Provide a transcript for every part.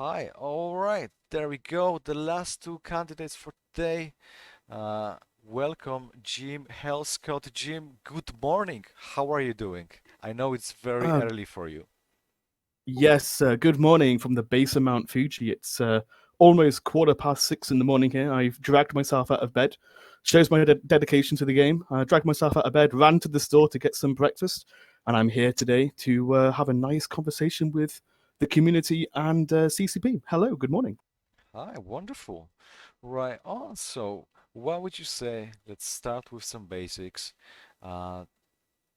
Hi, all right, there we go. The last two candidates for today. Uh, Welcome, Jim Halescott. Jim, good morning. How are you doing? I know it's very Uh, early for you. yes, good morning from the base of Mount Fuji. It's almost 6:15 in the morning here. I've dragged myself out of bed. Shows my dedication to the game. I dragged myself out of bed, ran to the store to get some breakfast, and I'm here today to have a nice conversation with the community and CCP. Hello, good morning. Hi, wonderful. Right on. So, what would you say? Let's start with some basics. Uh,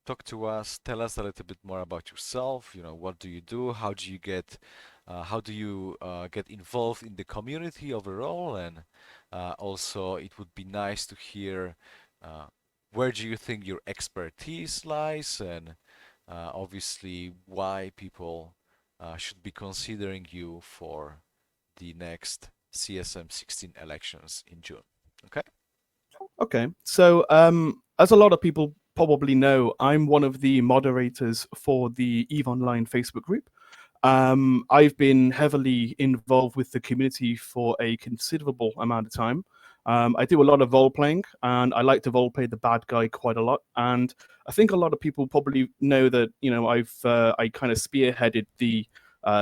Talk to us, tell us a little bit more about yourself. What do you do? How do you get involved in the community overall? And also, it would be nice to hear uh, where do you think your expertise lies, and obviously why people should be considering you for the next CSM 16 elections in June. Okay? Okay, so as a lot of people probably know, I'm one of the moderators for the EVE Online Facebook group. I've been heavily involved with the community for a considerable amount of time. I do a lot of role playing, and I like to role play the bad guy quite a lot. And I think a lot of people probably know that I kind of spearheaded the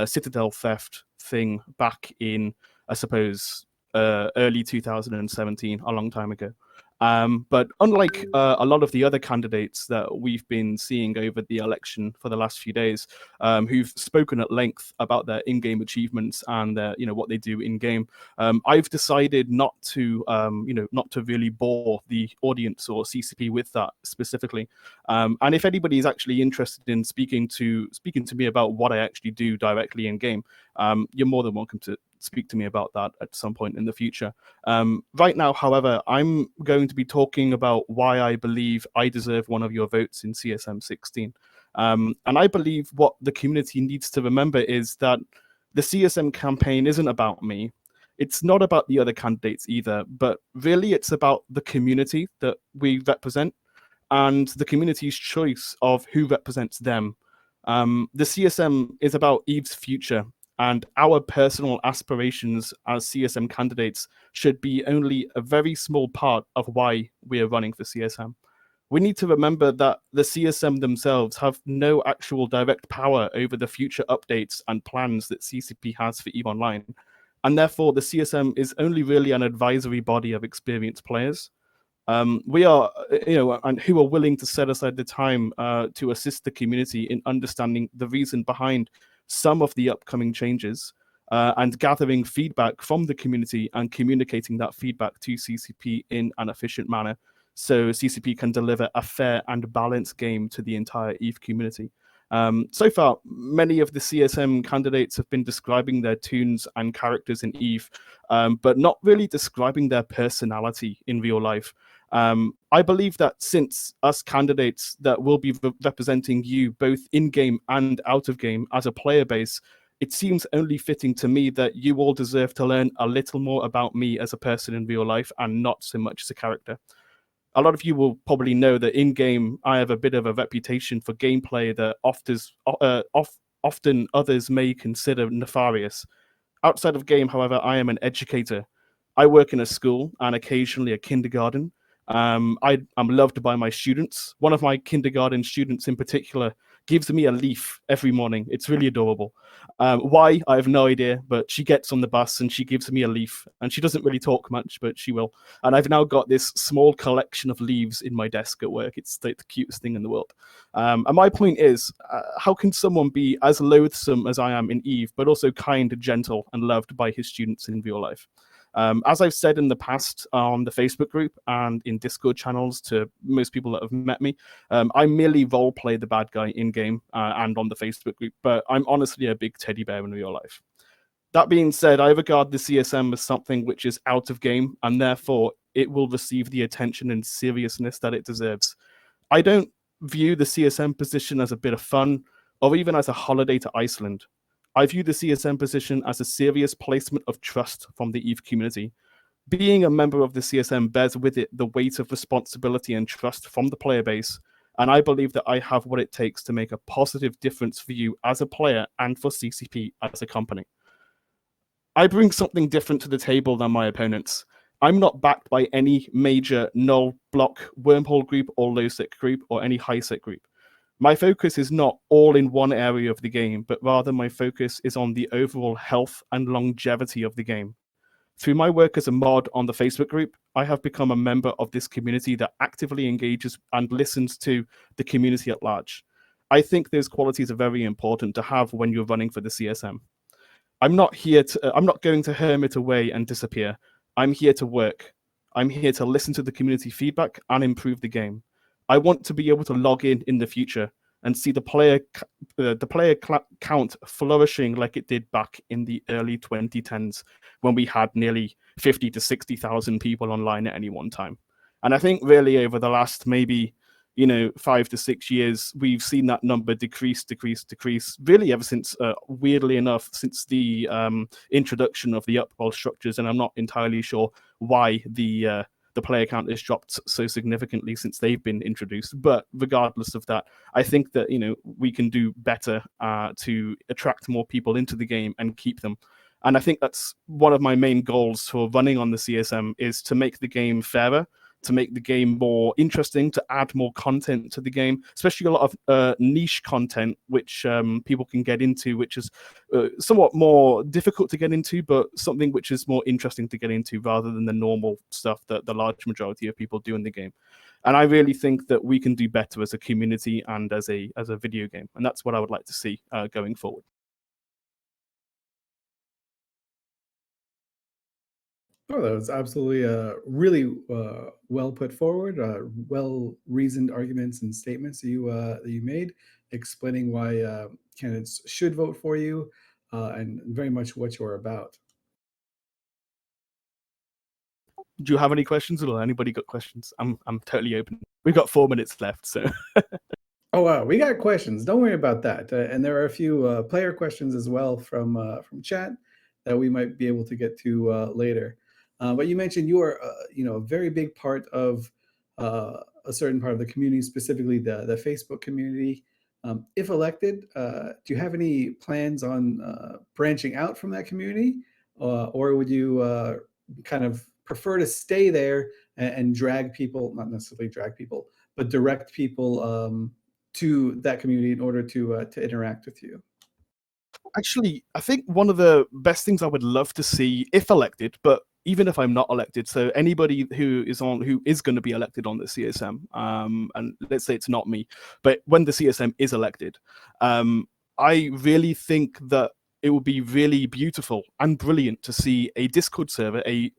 Citadel theft thing back in, I suppose, early 2017, a long time ago. But unlike a lot of the other candidates that we've been seeing over the election for the last few days, who've spoken at length about their in-game achievements and what they do in-game. I've decided not to really bore the audience or CCP with that specifically. And if anybody is actually interested in speaking to me about what I actually do directly in-game, you're more than welcome to speak to me about that at some point in the future. Right now, however, I'm going to be talking about why I believe I deserve one of your votes in CSM 16. And I believe what the community needs to remember is that the CSM campaign isn't about me. It's not about the other candidates either, but really it's about the community that we represent and the community's choice of who represents them. The CSM is about Eve's future, and our personal aspirations as CSM candidates should be only a very small part of why we are running for CSM. We need to remember that the CSM themselves have no actual direct power over the future updates and plans that CCP has for EVE Online. And therefore, the CSM is only really an advisory body of experienced players. We are, and who are willing to set aside the time to assist the community in understanding the reason behind some of the upcoming changes and gathering feedback from the community and communicating that feedback to CCP in an efficient manner so CCP can deliver a fair and balanced game to the entire EVE community. So far, many of the CSM candidates have been describing their tunes and characters in EVE, but not really describing their personality in real life. I believe that since us candidates that will be representing you both in game and out of game as a player base, it seems only fitting to me that you all deserve to learn a little more about me as a person in real life and not so much as a character. A lot of you will probably know that in game, I have a bit of a reputation for gameplay that often others may consider nefarious. Outside of game, however, I am an educator. I work in a school and occasionally a kindergarten. I'm loved by my students. One of my kindergarten students in particular gives me a leaf every morning. It's really adorable. Why? I have no idea, but she gets on the bus and she gives me a leaf. And she doesn't really talk much, but she will. And I've now got this small collection of leaves in my desk at work. It's the cutest thing in the world. And my point is, how can someone be as loathsome as I am in Eve, but also kind, gentle, and loved by his students in real life? As I've said in the past on the Facebook group and in Discord channels to most people that have met me, I merely role play the bad guy in game and on the Facebook group, but I'm honestly a big teddy bear in real life. That being said, I regard the CSM as something which is out of game, and therefore it will receive the attention and seriousness that it deserves. I don't view the CSM position as a bit of fun or even as a holiday to Iceland. I view the CSM position as a serious placement of trust from the EVE community. Being a member of the CSM bears with it the weight of responsibility and trust from the player base, and I believe that I have what it takes to make a positive difference for you as a player and for CCP as a company. I bring something different to the table than my opponents. I'm not backed by any major null block wormhole group or low sec group or any high sec group. My focus is not all in one area of the game, but rather my focus is on the overall health and longevity of the game. Through my work as a mod on the Facebook group, I have become a member of this community that actively engages and listens to the community at large. I think those qualities are very important to have when you're running for the CSM. I'm not going to hermit away and disappear. I'm here to work. I'm here to listen to the community feedback and improve the game. I want to be able to log in the future and see the player count flourishing like it did back in the early 2010s when we had nearly 50 to 60,000 people online at any one time. And I think really over the last maybe 5 to 6 years, we've seen that number decrease, really ever since, weirdly enough, since the introduction of the upwell structures. And I'm not entirely sure why the player count has dropped so significantly since they've been introduced. But regardless of that, I think that we can do better to attract more people into the game and keep them. And I think that's one of my main goals for running on the CSM, is to make the game fairer, to make the game more interesting, to add more content to the game, especially a lot of niche content which people can get into, which is somewhat more difficult to get into, but something which is more interesting to get into rather than the normal stuff that the large majority of people do in the game. And I really think that we can do better as a community and as a video game, and that's what I would like to see going forward. Oh, that was absolutely really well put forward, well reasoned arguments and statements that you made, explaining why candidates should vote for you, and very much what you're about. Do you have any questions, or anybody got questions? I'm totally open. We've got 4 minutes left, so. Oh wow, we got questions. Don't worry about that. And there are a few player questions as well from chat that we might be able to get to later. But you mentioned you are a very big part of a certain part of the community, specifically the Facebook community. If elected, do you have any plans on branching out from that community, or would you kind of prefer to stay there and drag people, not necessarily drag people, but direct people to that community in order to interact with you? Actually, I think one of the best things I would love to see, if elected, but even if I'm not elected, so anybody who is going to be elected on the CSM, and let's say it's not me, but when the CSM is elected, I really think that it would be really beautiful and brilliant to see a Discord server, a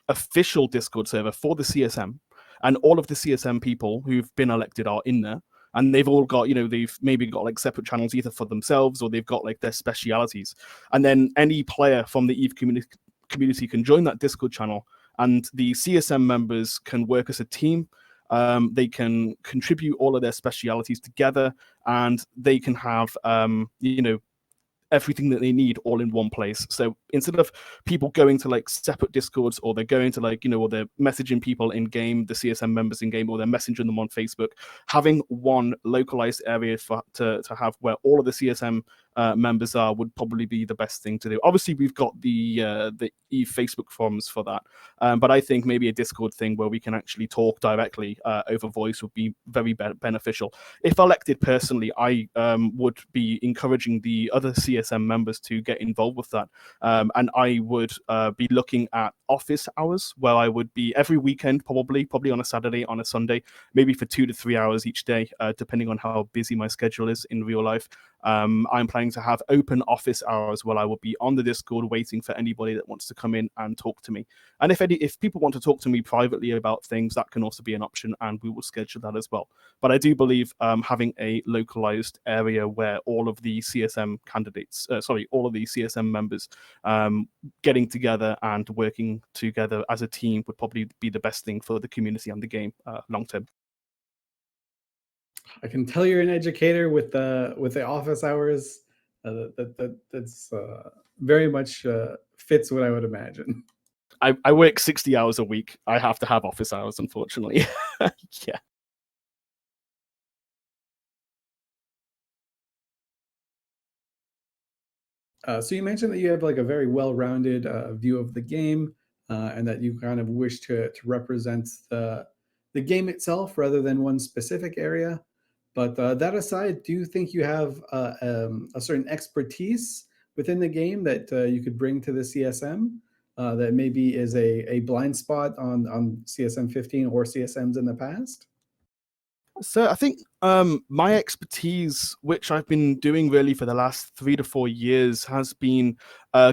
official Discord server for the CSM, and all of the CSM people who've been elected are in there, and they've all got, they've maybe got like separate channels either for themselves, or they've got like their specialities, and then any player from the EVE community can join that Discord channel, and the CSM members can work as a team. They can contribute all of their specialities together, and they can have everything that they need all in one place. So instead of people going to like separate Discords, or they're going to like, or they're messaging people in game, the CSM members in game, or they're messaging them on Facebook, having one localized area to have where all of the CSM members are would probably be the best thing to do. Obviously, we've got the EVE Facebook forums for that, but I think maybe a Discord thing where we can actually talk directly over voice would be very beneficial. If elected personally, I would be encouraging the other CSM members to get involved with that, and I would be looking at office hours where I would be every weekend, probably on a Saturday, on a Sunday, maybe for 2 to 3 hours each day, depending on how busy my schedule is in real life. I'm planning to have open office hours where I will be on the Discord waiting for anybody that wants to come in and talk to me. And if people want to talk to me privately about things, that can also be an option, and we will schedule that as well. But I do believe having a localized area where all of the CSM candidates, all of the CSM members getting together and working together as a team would probably be the best thing for the community and the game long term. I can tell you're an educator with the office hours. That's very much fits what I would imagine. I work 60 hours a week. I have to have office hours, unfortunately. Yeah. So you mentioned that you have like a very well-rounded view of the game, and that you kind of wish to represent the game itself rather than one specific area. But that aside, do you think you have a certain expertise within the game that you could bring to the CSM that maybe is a blind spot on CSM 15 or CSMs in the past? So I think my expertise, which I've been doing really for the last 3 to 4 years, has been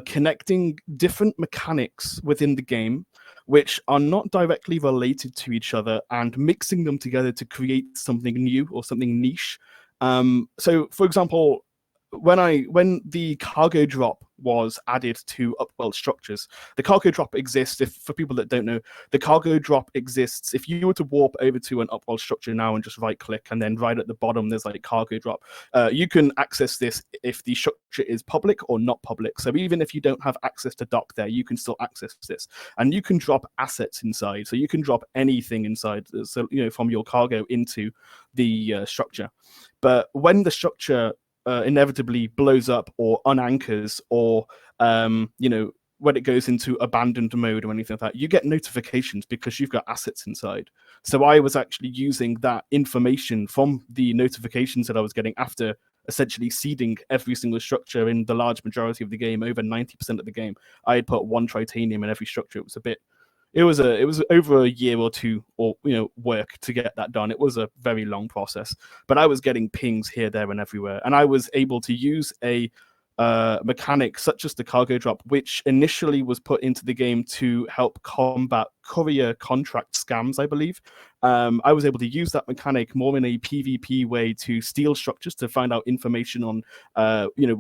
connecting different mechanics within the game, which are not directly related to each other, and mixing them together to create something new or something niche. So, for example, when the cargo drop was added to Upworld structures, the cargo drop exists. If for people that don't know, the cargo drop exists. If you were to warp over to an Upworld structure now and just right click, and then right at the bottom there's like cargo drop, you can access this if the structure is public or not public. So even if you don't have access to dock there, you can still access this, and you can drop assets inside. So you can drop anything inside. So from your cargo into the structure. But when the structure inevitably blows up or unanchors, or when it goes into abandoned mode or anything like that, you get notifications because you've got assets inside. So I was actually using that information from the notifications that I was getting after essentially seeding every single structure in the large majority of the game, over 90% of the game. I had put one titanium in every structure. It was over a year or two, or work to get that done. It was a very long process, but I was getting pings here, there, and everywhere, and I was able to use a mechanic such as the cargo drop, which initially was put into the game to help combat courier contract scams, I believe. I was able to use that mechanic more in a PvP way to steal structures, to find out information on,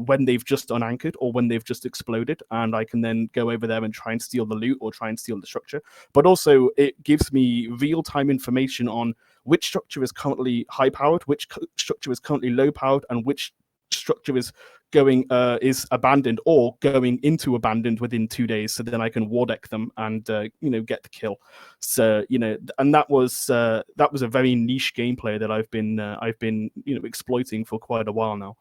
when they've just unanchored or when they've just exploded, and I can then go over there and try and steal the loot or try and steal the structure. But also, it gives me real-time information on which structure is currently high-powered, which structure is currently low-powered, and which structure is abandoned or going into abandoned within 2 days, so then I can war deck them and get the kill. So and that was a very niche gameplay that I've been exploiting for quite a while now.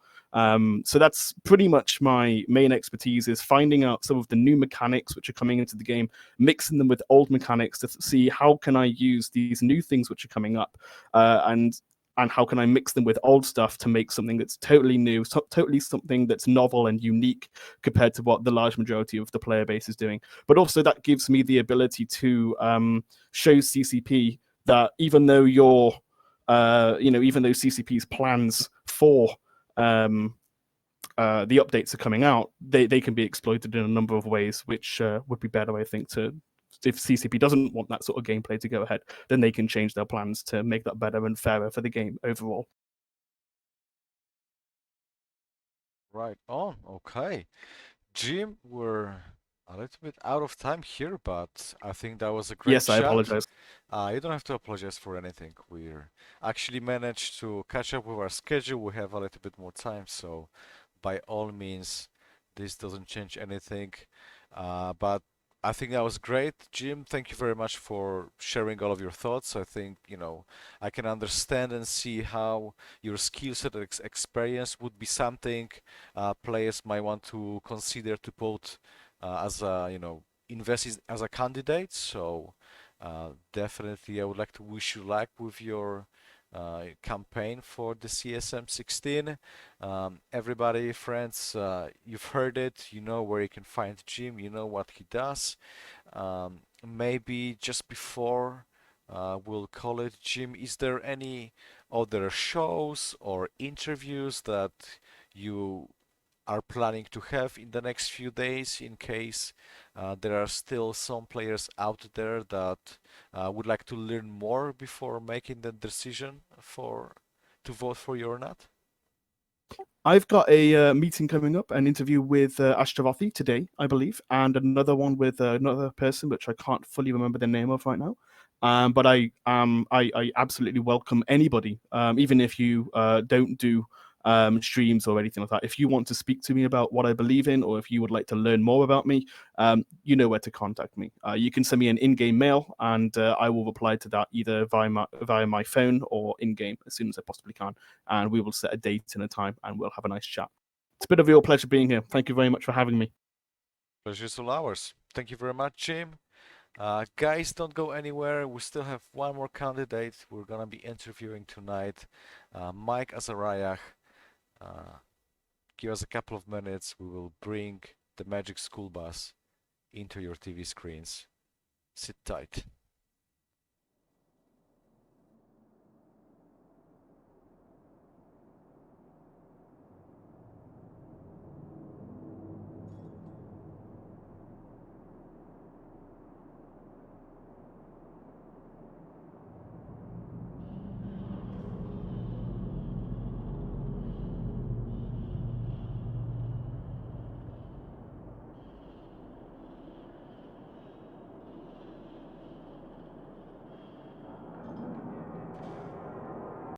So that's pretty much my main expertise, is finding out some of the new mechanics which are coming into the game, mixing them with old mechanics to see how can I use these new things which are coming up, and how can I mix them with old stuff to make something that's totally new, totally something that's novel and unique compared to what the large majority of the player base is doing. But also that gives me the ability to show CCP that even though even though CCP's plans for the updates are coming out, they can be exploited in a number of ways, which would be better, I think, if CCP doesn't want that sort of gameplay to go ahead, then they can change their plans to make that better and fairer for the game overall. Right on. Okay. Jim, we're a little bit out of time here, but I think that was a great Yes, I chat. apologize. You don't have to apologize for anything. We're actually managed to catch up with our schedule. We have a little bit more time, so by all means, this doesn't change anything. But I think that was great. Jim, thank you very much for sharing all of your thoughts. I think, I can understand and see how your skill set and experience would be something players might want to consider to put as a, invest as a candidate. So definitely, I would like to wish you luck with your campaign for the CSM 16. Everybody, friends, you've heard it. You know where you can find Jim. You know what he does. Maybe just before we'll call it, Jim, is there any other shows or interviews that you are planning to have in the next few days, in case there are still some players out there that would like to learn more before making the decision to vote for you or not? I've got a meeting coming up, an interview with Ashtarothi today, I believe, and another one with another person, which I can't fully remember the name of right now. But I absolutely welcome anybody, even if you don't do streams or anything like that. If you want to speak to me about what I believe in, or if you would like to learn more about me, you know where to contact me. You can send me an in-game mail, and I will reply to that either via my phone or in-game as soon as I possibly can. And we will set a date and a time, and we'll have a nice chat. It's been a real pleasure being here. Thank you very much for having me. Pleasure's all ours. Thank you very much, Jim. Guys, don't go anywhere. We still have one more candidate. We're gonna be interviewing tonight, Mike Azarayach. Give us a couple of minutes. We will bring the Magic School Bus into your TV screens. Sit tight.